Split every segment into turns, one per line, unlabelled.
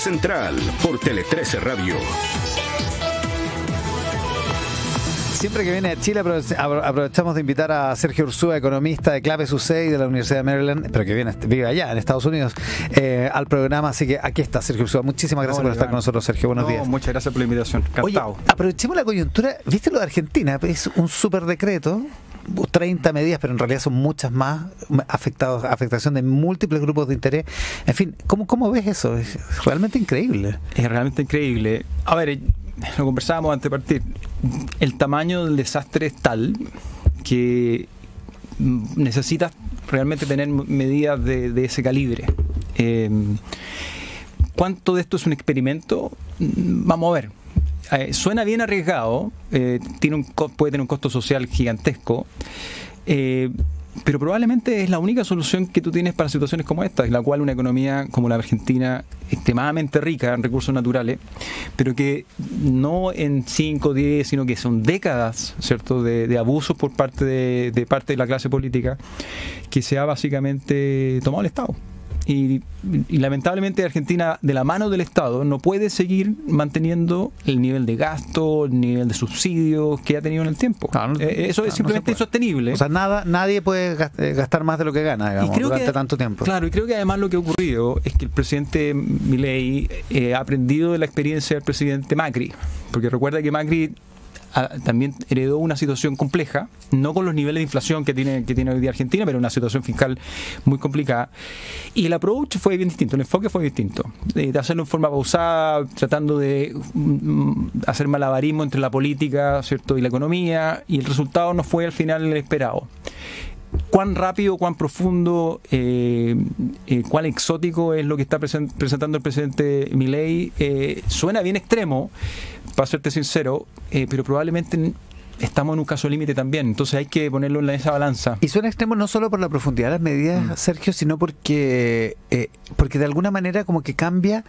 Central por Tele 13 Radio.
Siempre que viene a Chile aprovechamos de invitar a Sergio Ursúa, economista de Claves UCE y de la Universidad de Maryland, pero que vive allá en Estados Unidos, al programa. Así que aquí está Sergio Ursúa. Muchísimas gracias por estar con nosotros, Sergio. Buenos días.
Muchas gracias por la invitación. Encantado.
Oye, aprovechemos la coyuntura. ¿Viste lo de Argentina? Es un súper decreto, 30 medidas, pero en realidad son muchas más, afectación de múltiples grupos de interés. En fin, ¿cómo ves eso? Es realmente increíble.
Es realmente increíble. A ver, lo conversábamos antes de partir. El tamaño del desastre es tal que necesitas realmente tener medidas de ese calibre. ¿Cuánto de esto es un experimento? Vamos a ver. Suena bien arriesgado, puede tener un costo social gigantesco, pero probablemente es la única solución que tú tienes para situaciones como esta, en la cual una economía como la Argentina, extremadamente rica en recursos naturales, pero que no en 5 o 10, sino que son décadas, ¿cierto?, de abusos por parte de la clase política, que se ha básicamente tomado el Estado. Y lamentablemente Argentina, de la mano del Estado, no puede seguir manteniendo el nivel de gasto, el nivel de subsidios que ha tenido en el tiempo. Eso es simplemente insostenible.
O sea, nadie puede gastar más de lo que gana, digamos, durante tanto tiempo.
Claro, y creo que además lo que ha ocurrido es que el presidente Milei ha aprendido de la experiencia del presidente Macri, porque recuerda que Macri también heredó una situación compleja, no con los niveles de inflación que tiene hoy día Argentina, pero una situación fiscal muy complicada. Y el approach fue bien distinto, el enfoque fue distinto. De hacerlo en forma pausada, tratando de hacer malabarismo entre la política, ¿cierto?, y la economía, y el resultado no fue al final el esperado. Cuán rápido, cuán profundo, cuán exótico es lo que está presentando el presidente Milei, suena bien extremo, para serte sincero, pero probablemente estamos en un caso límite también, entonces hay que ponerlo en esa balanza.
Y suena extremo no solo por la profundidad de las medidas, Sergio, sino porque de alguna manera como que cambia,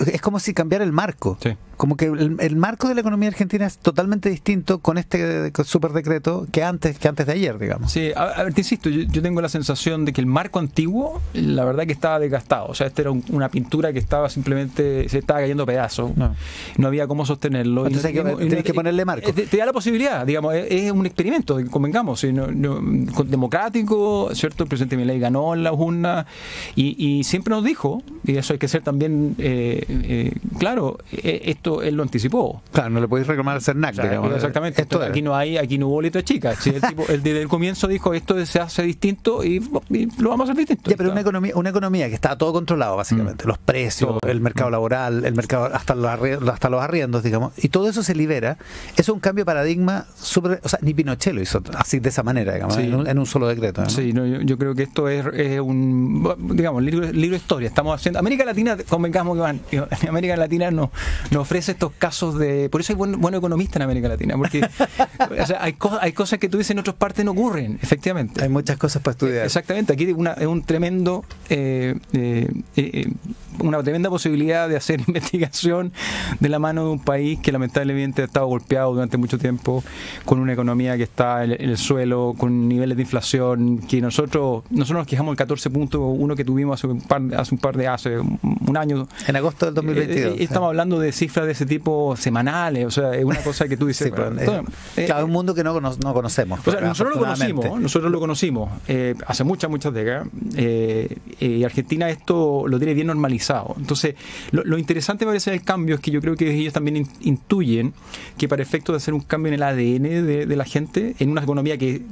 es como si cambiara el marco.
Sí.
Como que el marco de la economía argentina es totalmente distinto con este super decreto que antes de ayer, digamos.
Sí, a ver, te insisto, yo tengo la sensación de que el marco antiguo, la verdad que estaba desgastado. O sea, esta era una pintura que estaba simplemente, se estaba cayendo a pedazos. No había cómo sostenerlo.
Entonces tienes que ponerle marco.
Te da la posibilidad, digamos, es un experimento, convengamos, democrático, ¿cierto? El presidente Milei ganó en la urna y siempre nos dijo, y eso hay que ser también claro, esto él lo anticipó.
Claro, no le podéis reclamar al CERNAC,
o sea, digamos. Exactamente. Aquí no hubo letra chica. Si él desde el comienzo dijo esto se hace distinto y lo vamos a hacer distinto.
Ya, pero una economía que está todo controlado, básicamente. Los precios, el mercado laboral, el mercado, hasta los arriendos, digamos. Y todo eso se libera. Eso es un cambio de paradigma súper. O sea, ni Pinochet lo hizo así de esa manera, digamos, en un solo decreto, ¿no?
Sí, yo creo que esto es un, digamos, libro de historia. Estamos haciendo. América Latina, convengamos que América Latina nos ofrece estos casos de... Por eso hay buenos economistas en América Latina, porque o sea, hay cosas que tú dices en otras partes no ocurren, efectivamente.
Hay muchas cosas para estudiar.
Exactamente, aquí es un tremendo... una tremenda posibilidad de hacer investigación de la mano de un país que lamentablemente ha estado golpeado durante mucho tiempo, con una economía que está en el suelo, con niveles de inflación que nosotros nos quejamos del 14.1 que tuvimos hace un año.
En agosto del 2022.
Estamos hablando de cifras de ese tipo semanales, o sea, es una cosa que tú dices...
Sí, claro, es un mundo que no conocemos.
O sea, nosotros lo conocimos hace muchas décadas, y Argentina esto lo tiene bien normalizado. Entonces, lo interesante me parece del cambio es que yo creo que ellos también intuyen que para efectos de hacer un cambio en el ADN de la gente, en una economía que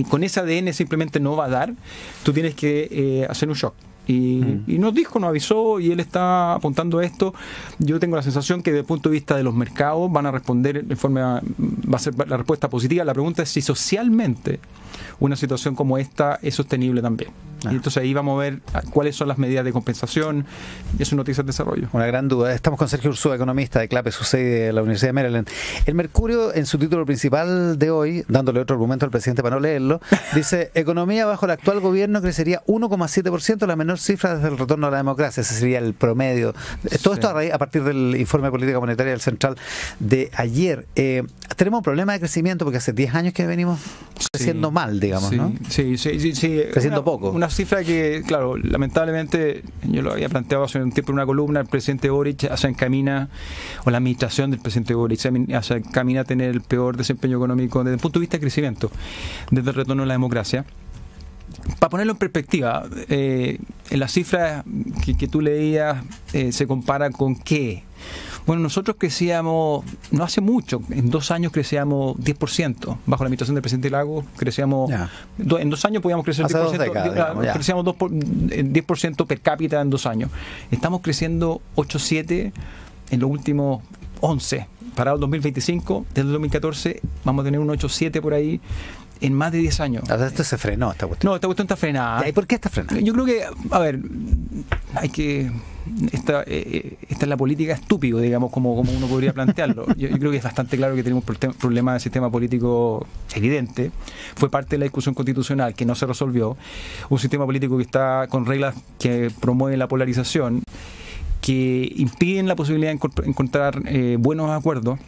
con ese ADN simplemente no va a dar, tú tienes que hacer un shock. Y nos avisó, y él está apuntando a esto. Yo tengo la sensación que desde el punto de vista de los mercados van a responder va a ser la respuesta positiva. La pregunta es si socialmente una situación como esta es sostenible también. Y entonces ahí vamos a ver cuáles son las medidas de compensación y eso, noticias de desarrollo.
Una gran duda. Estamos con Sergio Ursúa, economista de Claves UCE de la Universidad de Maryland. El Mercurio, en su título principal de hoy, dándole otro argumento al presidente para no leerlo, dice: economía bajo el actual gobierno crecería 1,7%, la menor cifra desde el retorno a la democracia. Ese sería el promedio. Todo esto a partir del informe de política monetaria del Central de ayer. Tenemos un problema de crecimiento porque hace 10 años que venimos creciendo mal, digamos, ¿no?
Sí.
Creciendo poco.
Una una cifra que, claro, lamentablemente, yo lo había planteado hace un tiempo en una columna, el presidente Boric se encamina, o la administración del presidente Boric se encamina a tener el peor desempeño económico desde el punto de vista de crecimiento, desde el retorno a la democracia. Para ponerlo en perspectiva, en la cifra que tú leías, se compara con ¿qué? Bueno, nosotros crecíamos, no hace mucho, en 2 años crecíamos 10%, bajo la administración del presidente Lagos, crecíamos, en 2 años podíamos crecer 10%, crecíamos 10% per cápita en 2 años. Estamos creciendo 8,7 en los últimos 11, para el 2025, desde el 2014 vamos a tener un 8,7 por ahí, en más de 10 años.
Esto se frenó, esta cuestión.
No, esta cuestión está frenada.
¿Y por qué está frenada?
Yo creo que, a ver, hay que... Esta es la política estúpido, digamos, como uno podría plantearlo. Yo creo que es bastante claro que tenemos un problema de sistema político evidente. Fue parte de la discusión constitucional que no se resolvió. Un sistema político que está con reglas que promueven la polarización, que impiden la posibilidad de encontrar buenos acuerdos.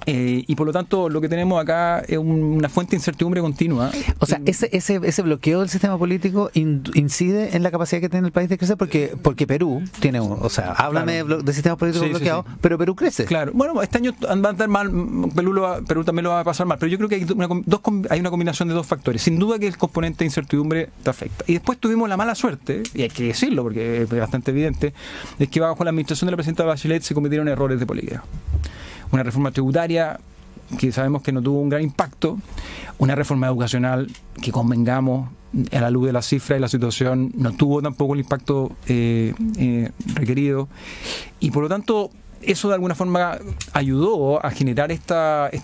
Y por lo tanto lo que tenemos acá es una fuente de incertidumbre continua.
O sea, ese bloqueo del sistema político incide en la capacidad que tiene el país de crecer, porque Perú tiene o sea, háblame de sistema político bloqueado, pero Perú crece. Claro,
bueno, este año va a andar mal, Perú también lo va a pasar mal, pero yo creo que hay una combinación de 2 factores. Sin duda que el componente de incertidumbre te afecta. Y después tuvimos la mala suerte, y hay que decirlo porque es bastante evidente, es que bajo la administración de la presidenta Bachelet se cometieron errores de política. Una reforma tributaria que sabemos que no tuvo un gran impacto, una reforma educacional que, convengamos, a la luz de las cifras y la situación, no tuvo tampoco el impacto requerido, y por lo tanto eso de alguna forma ayudó a generar este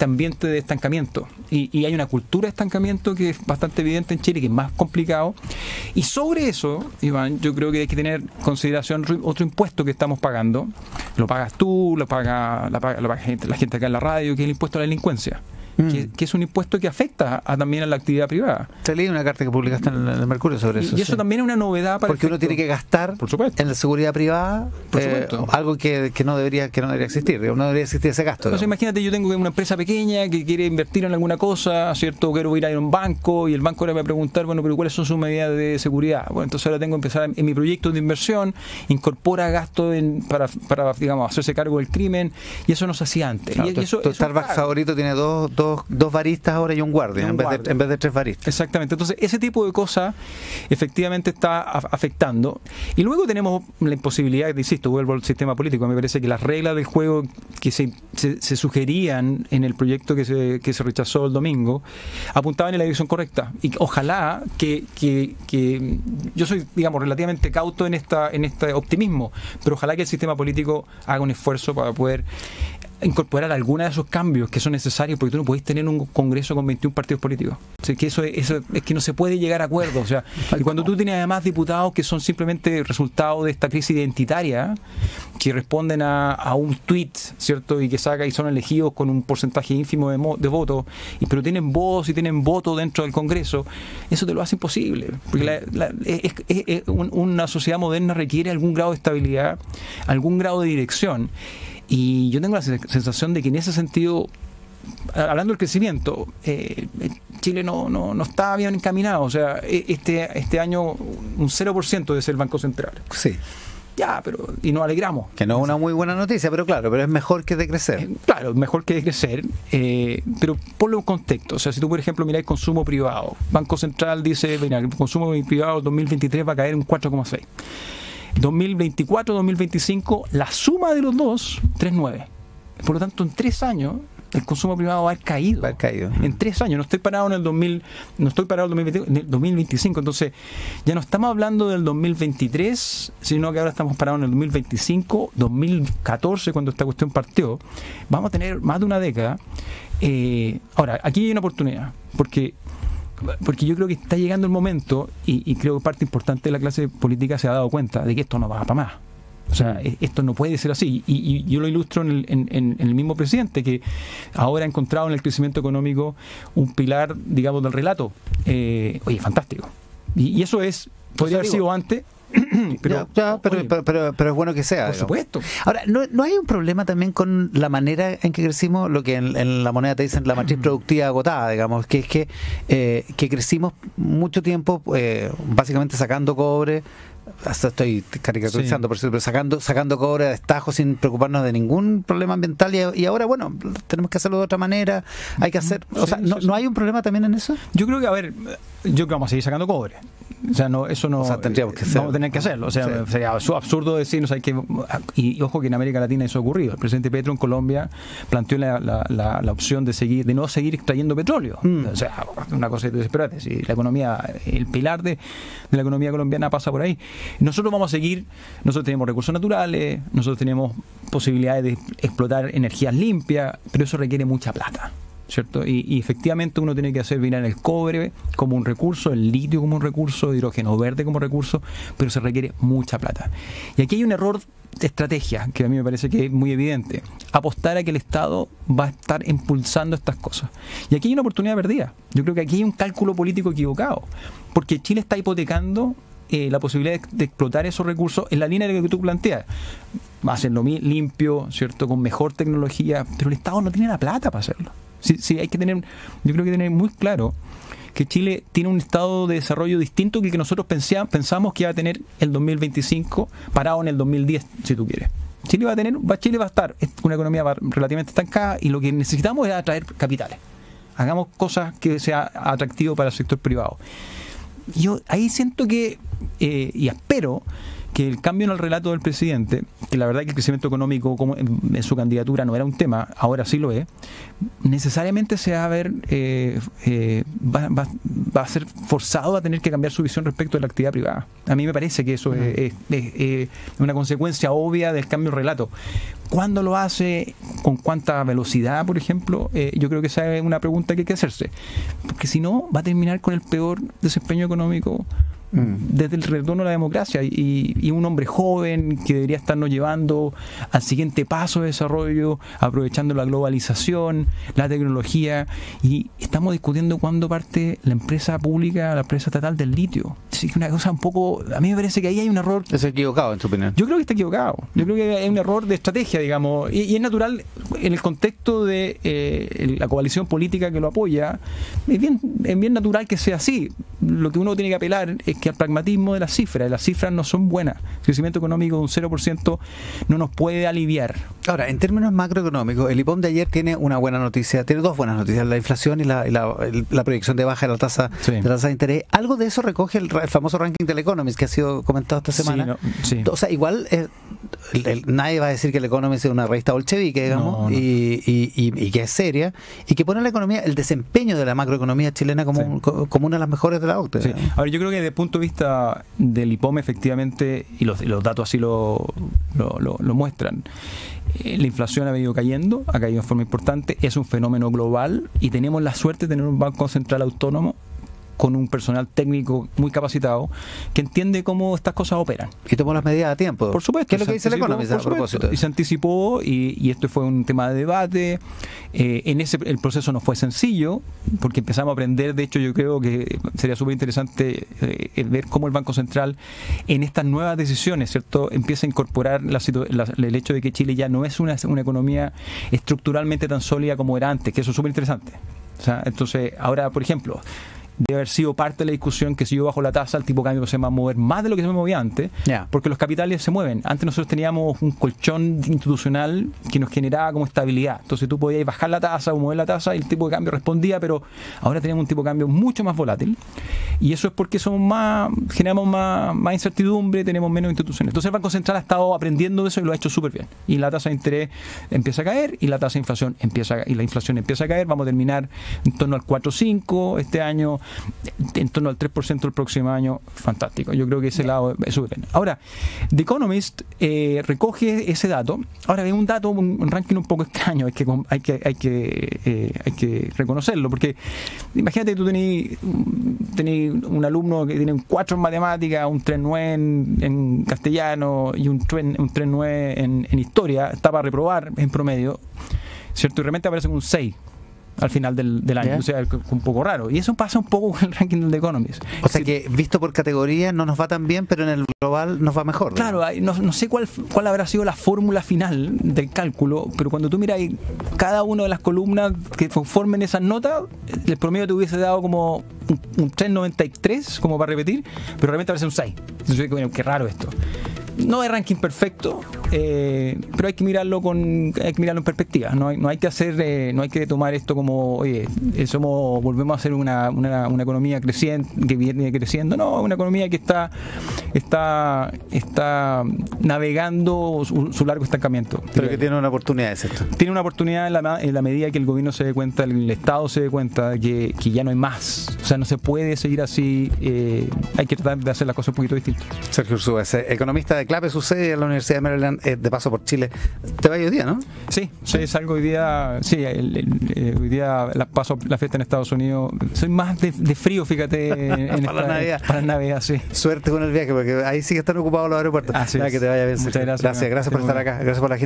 ambiente de estancamiento, y hay una cultura de estancamiento que es bastante evidente en Chile, que es más complicado. Y sobre eso, Iván, yo creo que hay que tener en consideración otro impuesto que estamos pagando. Lo pagas tú, lo paga la gente acá en la radio, que es el impuesto a la delincuencia. Que es un impuesto que afecta también a la actividad privada.
Te leí una carta que publicaste en el Mercurio sobre eso.
Y eso también es una novedad para
porque uno tiene que gastar, por supuesto, en la seguridad privada, algo que no debería existir. No debería existir ese gasto.
Entonces, imagínate, yo tengo una empresa pequeña que quiere invertir en alguna cosa, ¿cierto? Quiero ir a un banco, y el banco ahora me va a preguntar, bueno, pero ¿cuáles son sus medidas de seguridad? Bueno, entonces ahora tengo que empezar en mi proyecto de inversión, incorpora gasto para digamos, hacerse cargo del crimen, y eso no se hacía antes.
Claro, tu Starbucks favorito tiene dos baristas ahora y un guardia, en vez de 3 baristas.
Exactamente. Entonces, ese tipo de cosas efectivamente está afectando. Y luego tenemos la imposibilidad, insisto, vuelvo al sistema político. Me parece que las reglas del juego que se sugerían en el proyecto que se rechazó el domingo apuntaban en la dirección correcta. Y ojalá que yo soy, digamos, relativamente cauto en este optimismo, pero ojalá que el sistema político haga un esfuerzo para poder incorporar algunos de esos cambios que son necesarios, porque tú no podés tener un congreso con 21 partidos políticos. O sea, que eso es que no se puede llegar a acuerdos. O sea, y cuando tú tienes además diputados que son simplemente resultado de esta crisis identitaria, que responden a un tweet, ¿cierto? Y que son elegidos con un porcentaje ínfimo de votos, pero tienen voz y tienen voto dentro del Congreso, eso te lo hace imposible. Porque una sociedad moderna requiere algún grado de estabilidad, algún grado de dirección. Y yo tengo la sensación de que en ese sentido, hablando del crecimiento, Chile no está bien encaminado. O sea, este año un 0% debe ser el Banco Central.
Sí.
Ya, y nos alegramos.
Que no es una muy buena noticia, pero es mejor que decrecer.
Claro, mejor que decrecer, pero ponlo en contexto. O sea, si tú, por ejemplo, miráis consumo privado, Banco Central dice, mira, el consumo privado en 2023 va a caer un 4,6%. 2024-2025, la suma de los dos, 3,9. Por lo tanto, en 3 años, el consumo privado va a haber caído. En 3 años. No estoy parado en el 2025. Entonces, ya no estamos hablando del 2023, sino que ahora estamos parados en el 2025, 2014, cuando esta cuestión partió. Vamos a tener más de una década. Ahora, aquí hay una oportunidad, porque yo creo que está llegando el momento, y creo que parte importante de la clase política se ha dado cuenta de que esto no va para más. O sea, esto no puede ser así. Y yo lo ilustro en el mismo presidente, que ahora ha encontrado en el crecimiento económico un pilar, digamos, del relato. Oye, fantástico. Y eso podría haber sido antes, pero
es bueno que sea.
Por supuesto.
Ahora, ¿no hay un problema también con la manera en que crecimos? Lo que en la moneda te dicen la matriz productiva agotada, digamos, que es que crecimos mucho tiempo básicamente sacando cobre. Hasta estoy caricaturizando, sí, pero sacando cobre a destajo sin preocuparnos de ningún problema ambiental y ahora, bueno, tenemos que hacerlo de otra manera, hay que hacer, o sea, ¿no hay un problema también en eso?
Yo creo que, vamos a seguir sacando cobre. O sea, eso no.
O sea, tendríamos que hacerlo.
Vamos a tener que hacerlo. O sea, sería absurdo decirnos y ojo que en América Latina eso ha ocurrido. El presidente Petro en Colombia planteó la opción de no seguir extrayendo petróleo. O sea, una cosa que espérate, si la economía, el pilar de la economía colombiana pasa por ahí. Nosotros vamos a seguir, nosotros tenemos recursos naturales, nosotros tenemos posibilidades de explotar energías limpias, pero eso requiere mucha plata, ¿cierto? Y efectivamente uno tiene que hacer virar el cobre como un recurso, el litio como un recurso, el hidrógeno verde como recurso, pero se requiere mucha plata. Y aquí hay un error de estrategia que a mí me parece que es muy evidente: apostar a que el Estado va a estar impulsando estas cosas. Y aquí hay una oportunidad perdida. Yo creo que aquí hay un cálculo político equivocado, porque Chile está hipotecando la posibilidad de explotar esos recursos en la línea de lo que tú planteas. Va a hacerlo limpio, ¿cierto?, con mejor tecnología, pero el Estado no tiene la plata para hacerlo. Sí, hay que tener, yo creo que tener muy claro que Chile tiene un estado de desarrollo distinto que el que nosotros pensamos que iba a tener el 2025 parado en el 2010, si tú quieres. Chile va a estar una economía relativamente estancada y lo que necesitamos es atraer capitales. Hagamos cosas que sea atractivo para el sector privado. Yo ahí siento que, y espero que el cambio en el relato del presidente, que la verdad que el crecimiento económico como en su candidatura no era un tema, ahora sí lo es, necesariamente se va a ver, va a ser forzado a tener que cambiar su visión respecto de la actividad privada. A mí me parece que eso es una consecuencia obvia del cambio de relato. ¿Cuándo lo hace? ¿Con cuánta velocidad, por ejemplo? Yo creo que esa es una pregunta que hay que hacerse. Porque si no, va a terminar con el peor desempeño económico desde el retorno a la democracia y un hombre joven que debería estarnos llevando al siguiente paso de desarrollo, aprovechando la globalización, la tecnología, y estamos discutiendo cuándo parte la empresa pública, la empresa estatal del litio. Así que una cosa un poco, a mí me parece que ahí hay un error.
¿Es equivocado en tu opinión?
Yo creo que está equivocado. Yo creo que hay un error de estrategia, digamos, y es natural en el contexto de la coalición política que lo apoya. Es bien natural que sea así. Lo que uno tiene que apelar es que al pragmatismo de las cifras no son buenas. El crecimiento económico de un 0% no nos puede aliviar.
Ahora, en términos macroeconómicos, el IPOM de ayer tiene una buena noticia, tiene dos buenas noticias: la inflación y la proyección de baja de la tasa de interés. Algo de eso recoge el famoso ranking del Economist que ha sido comentado esta semana. O sea, igual nadie va a decir que el Economist es una revista bolchevique, digamos, no. Y que es seria, y que pone la economía, el desempeño de la macroeconomía chilena como una de las mejores de la OCDE.
Sí. Ahora, yo creo que desde el punto de vista del IPOM, efectivamente, y los datos así lo muestran, la inflación ha venido cayendo, ha caído en forma importante, es un fenómeno global y tenemos la suerte de tener un Banco Central autónomo con un personal técnico muy capacitado que entiende cómo estas cosas operan.
Y tomó las medidas a tiempo.
Por supuesto.
¿Qué es lo que dice el Economist a propósito?
Y se anticipó y esto fue un tema de debate. El proceso no fue sencillo porque empezamos a aprender. De hecho, yo creo que sería súper interesante ver cómo el Banco Central en estas nuevas decisiones, ¿cierto?, empieza a incorporar el hecho de que Chile ya no es una economía estructuralmente tan sólida como era antes, que eso es súper interesante. O sea, entonces, ahora, por ejemplo, debe haber sido parte de la discusión que si yo bajo la tasa, el tipo de cambio se va a mover más de lo que se movía antes, porque los capitales se mueven. Antes nosotros teníamos un colchón institucional que nos generaba como estabilidad. Entonces tú podías bajar la tasa o mover la tasa y el tipo de cambio respondía, pero ahora tenemos un tipo de cambio mucho más volátil. Y eso es porque generamos más incertidumbre, tenemos menos instituciones. Entonces el Banco Central ha estado aprendiendo de eso y lo ha hecho súper bien. Y la tasa de interés empieza a caer y la tasa de inflación empieza a caer. Vamos a terminar en torno al 4,5 este año, en torno al 3% el próximo año. Fantástico. Yo creo que ese lado es súper bien. Ahora, The Economist recoge ese dato. Ahora, es un dato, un ranking un poco extraño, hay que reconocerlo, porque imagínate, tú tenés un alumno que tiene un 4 en matemáticas, un 3,9 en castellano y un 3,9 en historia, está para reprobar en promedio, ¿cierto? Y realmente aparece con un 6. al final del año.
¿Ya?
O sea, es un poco raro. Y eso pasa un poco con el ranking del The Economist.
O sea que visto por categoría no nos va tan bien, pero en el global nos va mejor, ¿no?
Claro, no sé cuál habrá sido la fórmula final del cálculo, pero cuando tú miras cada una de las columnas que conformen esas notas, el promedio te hubiese dado como un 3.93, como para repetir, pero realmente aparece un 6. Entonces, bueno, qué raro esto. No hay ranking perfecto, pero hay que mirarlo en perspectiva. No hay que tomar esto como, oye, volvemos a ser una economía creciente, que viene creciendo. No, una economía que está navegando su largo estancamiento.
Pero que tiene una oportunidad, ¿es esto?
Tiene una oportunidad en la medida que el gobierno se dé cuenta, el Estado se dé cuenta que ya no hay más. O sea, no se puede seguir así. Hay que tratar de hacer las cosas un poquito distintas.
Sergio Ursúa, economista de Clape, sucede en la Universidad de Maryland, de paso por Chile. ¿Te va hoy día, no?
Sí, salgo hoy día. Sí, hoy día paso la fiesta en Estados Unidos. Soy más de frío, fíjate.
Para Navidad.
Para Navidad, sí.
Suerte con el viaje, porque ahí sí que están ocupados los aeropuertos.
Así
ya,
es.
que te vaya bien.
Muchas
Sergio.
gracias.
Gracias por estar acá. Gracias por la gente.